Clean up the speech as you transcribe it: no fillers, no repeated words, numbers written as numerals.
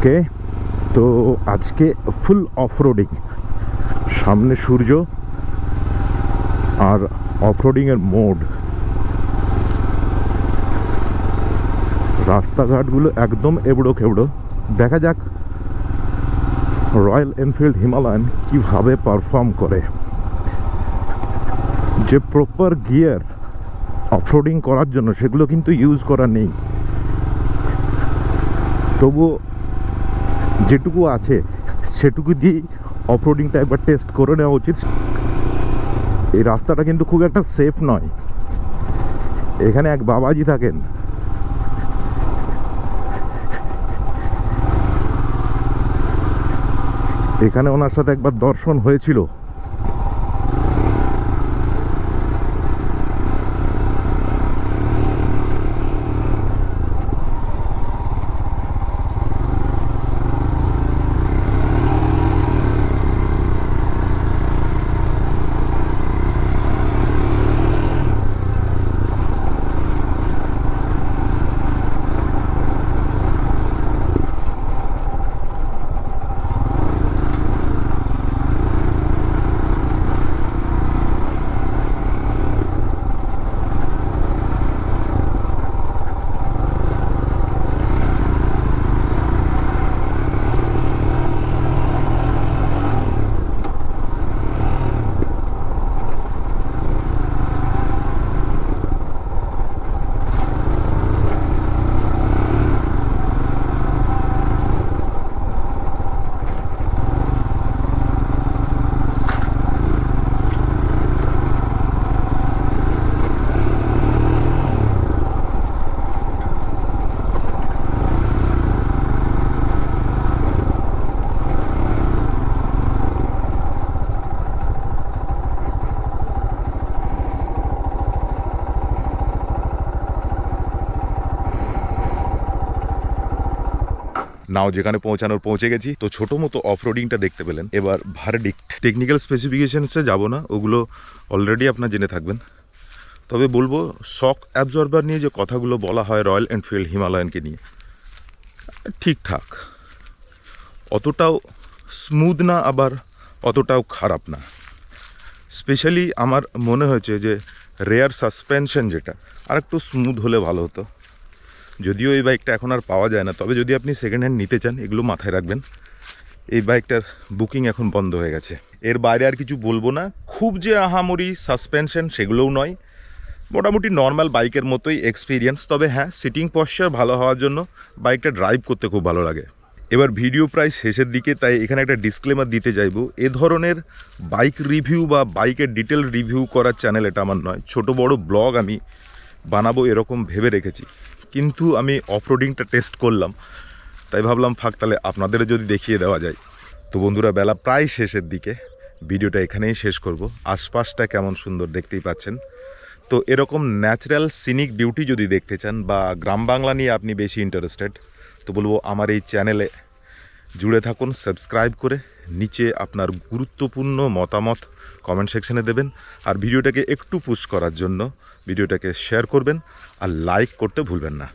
ওকে, তো আজকে ফুল অফরোডিং, সামনে সূর্য আর অফরোডিংয়ের মোড। রাস্তাঘাটগুলো একদম এবড়ো খেবড়ো। দেখা যাক রয়্যাল এনফিল্ড হিমালয়ান কীভাবে পারফর্ম করে। যে প্রপার গিয়ার অফরোডিং করার জন্য সেগুলো কিন্তু ইউজ করা নেই, তবু যেটুকু আছে সেটুকু দিয়েই অফরোডিংটা একবার টেস্ট করে নেওয়া উচিত। এই রাস্তাটা কিন্তু খুব একটা সেফ নয়। এখানে এক বাবাজি থাকেন, এখানে ওনার সাথে একবার দর্শন হয়েছিল। নাও যেখানে পৌঁছানোর পৌঁছে গেছি। তো ছোটো মতো অফরোডিংটা দেখতে পেলেন। এবার ভার্ডিক্ট। টেকনিক্যাল স্পেসিফিকেশনসে যাব না, ওগুলো অলরেডি আপনার জেনে থাকবেন। তবে বলবো শক অ্যাবজর্বার নিয়ে যে কথাগুলো বলা হয় রয়্যাল এনফিল্ড হিমালয়ানকে নিয়ে, ঠিকঠাক, অতটাও স্মুথ না, আবার অতটাও খারাপ না। স্পেশালি আমার মনে হয়েছে যে রেয়ার সাসপেনশন যেটা আর একটু স্মুথ হলে ভালো হতো। যদিও এই বাইকটা এখন আর পাওয়া যায় না, তবে যদি আপনি সেকেন্ড হ্যান্ড নিতে চান এগুলো মাথায় রাখবেন। এই বাইকটার বুকিং এখন বন্ধ হয়ে গেছে। এর বাইরে আর কিছু বলবো না। খুব যে আহামরি সাসপেনশন সেগুলোও নয়, মোটামুটি নর্মাল বাইকের মতোই এক্সপিরিয়েন্স। তবে হ্যাঁ, সিটিং পশ্চার ভালো হওয়ার জন্য বাইকটা ড্রাইভ করতে খুব ভালো লাগে। এবার ভিডিও প্রায় শেষের দিকে, তাই এখানে একটা ডিসক্লেমার দিতে চাইবো। এ ধরনের বাইক রিভিউ বা বাইকের ডিটেল রিভিউ করার চ্যানেল এটা আমার নয়। ছোট বড় ব্লগ আমি বানাবো এরকম ভেবে রেখেছি, কিন্তু আমি অফরোডিংটা টেস্ট করলাম, তাই ভাবলাম ফাঁক তাহলে আপনাদেরও যদি দেখিয়ে দেওয়া যায়। তো বন্ধুরা, বেলা প্রায় শেষের দিকে, ভিডিওটা এখানেই শেষ করব। আশপাশটা কেমন সুন্দর দেখতেই পাচ্ছেন। তো এরকম ন্যাচারাল সিনিক বিউটি যদি দেখতে চান বা গ্রাম বাংলা নিয়ে আপনি বেশি ইন্টারেস্টেড, তো বলবো আমার এই চ্যানেলে জুড়ে থাকুন সাবস্ক্রাইব করে। নিচে আপনার গুরুত্বপূর্ণ মতামত কমেন্ট সেকশনে দেবেন, আর ভিডিওটাকে একটু পুশ করার জন্য ভিডিওটাকে শেয়ার করবেন আর লাইক করতে ভুলবেন না।